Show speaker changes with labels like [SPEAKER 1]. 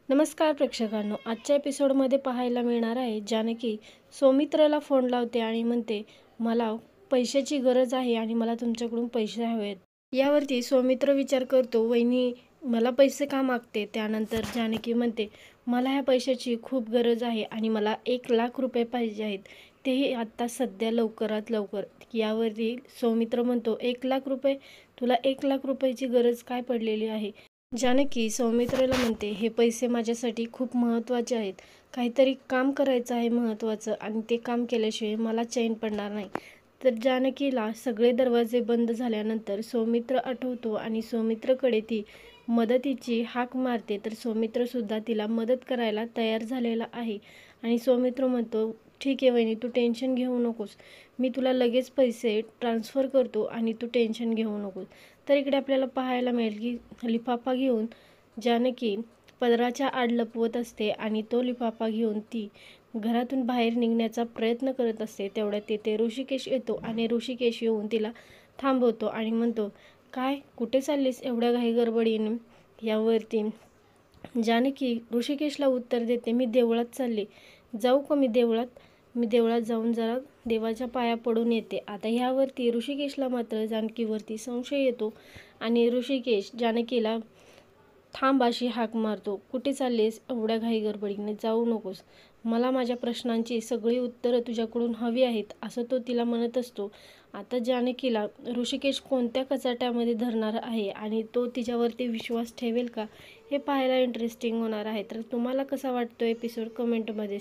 [SPEAKER 1] नमस्कार प्रेक्षकांनो, आजच्या एपिसोडमध्ये पाहायला मिळणार आहे जानकी सौमित्रला फोन लावते आणि म्हणते, मला पैशाची गरज आहे आणि मला तुमच्याकडून पैसे हवेत. यावरती सौमित्र विचार करतो, वहिनी मला पैसे का मागते. त्यानंतर जानकी म्हणते, मला ह्या पैशाची खूप गरज आहे आणि मला 1,00,000 रुपये पाहिजे आहेत, तेही आत्ता सध्या लवकरात लवकर. यावरती सौमित्र म्हणतो, 1,00,000 रुपये? तुला 1,00,000 रुपयाची गरज काय पडलेली आहे. जानकी सौमित्रला म्हणते, हे पैसे माझ्यासाठी खूप महत्त्वाचे आहेत. काहीतरी काम करायचं आहे महत्त्वाचं आणि ते काम केल्याशिवाय मला चैन पडणार नाही. तर जानकीला सगळे दरवाजे बंद झाल्यानंतर सौमित्र आठवतो आणि सौमित्रकडे ती मदतीची हाक मारते. तर सौमित्रसुद्धा तिला मदत करायला तयार झालेला आहे आणि सौमित्र म्हणतो, ठीक आहे वहिनी, तू टेन्शन घेऊ नकोस. मी तुला लगेच पैसे ट्रान्सफर करतो आणि तू टेन्शन घेऊ नकोस. तर इकडे आपल्याला पाहायला मिळेल की लिफाफा घेऊन जानकी पदराच्या आड लपवत असते आणि तो लिफाफा घेऊन ती घरातून बाहेर निघण्याचा प्रयत्न करत असते. तेवढ्यात तिथे ऋषिकेश येतो आणि ऋषिकेश येऊन तिला थांबवतो आणि म्हणतो, काय, कुठे चाललीस एवढ्या घाई गडबडीने. यावरती जानकी ऋषिकेशला उत्तर देते, मी देवळात चालले. जाऊ का मी देवळात? मी देवळात जाऊन जरा देवाच्या पाया पडून येते. आता ह्यावरती ऋषिकेशला मात्र जानकीवरती संशय येतो आणि ऋषिकेश जानकीला थांब अशी हाक मारतो. कुठे चाललेस एवढ्या घाई गडबडीने? जाऊ नकोस. मला माझ्या प्रश्नांची सगळी उत्तरं तुझ्याकडून हवी आहेत, असं तो तिला म्हणत असतो. आता जानकीला ऋषिकेश कोणत्या कचाट्यामध्ये धरणार आहे आणि तो तिच्यावरती विश्वास ठेवेल का, हे पाहायला इंटरेस्टिंग होणार आहे. तर तुम्हाला कसा वाटतो एपिसोड कमेंटमध्ये